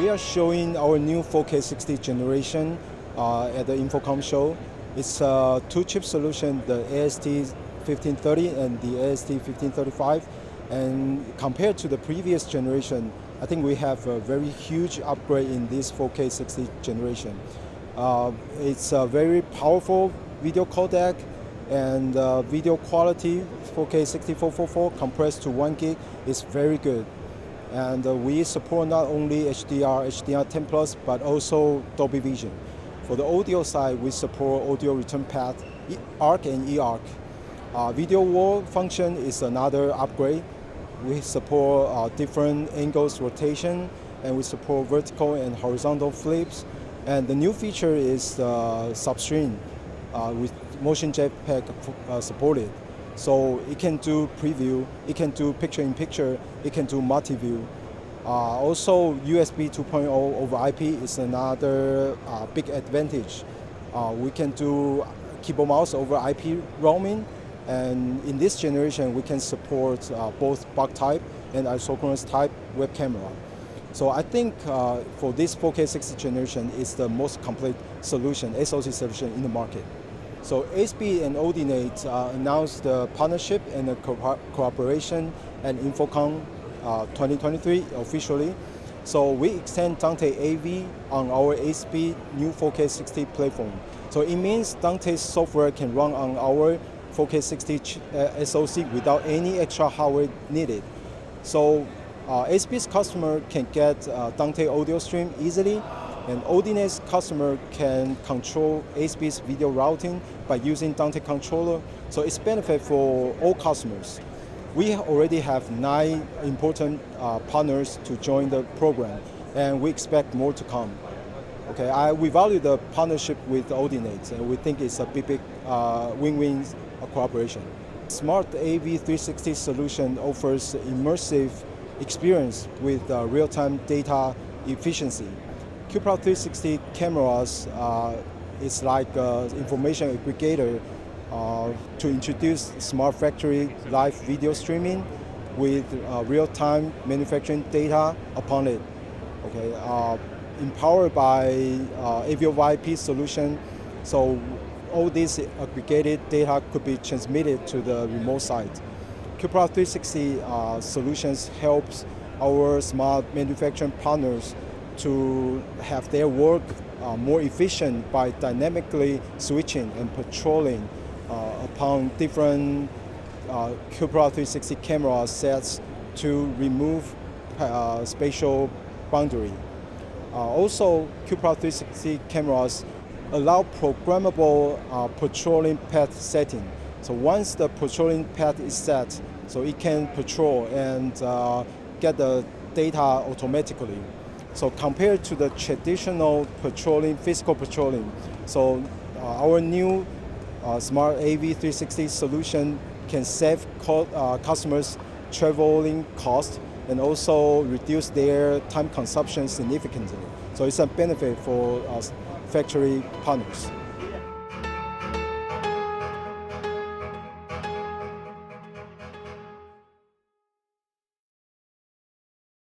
we are showing our new 4K 60 generation at the Infocom show. It's a two-chip solution, the AST1530 and the AST1535. And compared to the previous generation, I think we have a very huge upgrade in this 4K 60 generation. It's a very powerful video codec, and video quality 4K 6444 compressed to 1 gig is very good. And we support not only HDR, HDR10+, but also Dolby Vision. For the audio side, we support audio return path, ARC and eARC. Video wall function is another upgrade. We support different angles rotation, and we support vertical and horizontal flips. And the new feature is substring with motion jetpack supported. So it can do preview, it can do picture-in-picture, it can do multi-view. Also, USB 2.0 over IP is another big advantage. We can do keyboard mouse over IP roaming, and in this generation, we can support both bug type and isochronous type web camera. So I think for this 4K 60 generation is the most complete solution, SoC solution in the market. So ASPEED and Odinate announced the partnership and the cooperation at Infocom 2023 officially. So we extend Dante AV on our ASPEED new 4K 60 platform. So it means Dante's software can run on our 4K 60 SoC without any extra hardware needed. So ASPEED's customer can get Dante audio stream easily, and Odinate's customer can control ASPEED's video routing by using Dante controller. So it's benefit for all customers. We already have 9 important partners to join the program, and we expect more to come. Okay, we value the partnership with Odinate, and we think it's a big win-win cooperation. Smart AV 360 solution offers immersive experience with real-time data efficiency. QPRO 360 cameras is like information aggregator to introduce smart factory live video streaming with real-time manufacturing data upon it. Okay, empowered by AVoIP solution, so all this aggregated data could be transmitted to the remote site. QPRO 360 solutions helps our smart manufacturing partners to have their work more efficient by dynamically switching and patrolling upon different QPRO 360 camera sets to remove spatial boundary. Also, QPRO 360 cameras allow programmable patrolling path setting. So once the patrolling path is set, so it can patrol and get the data automatically. So compared to the traditional patrolling, physical patrolling, so our new Smart AV 360 solution can save customers traveling cost and also reduce their time consumption significantly. So it's a benefit for factory partners.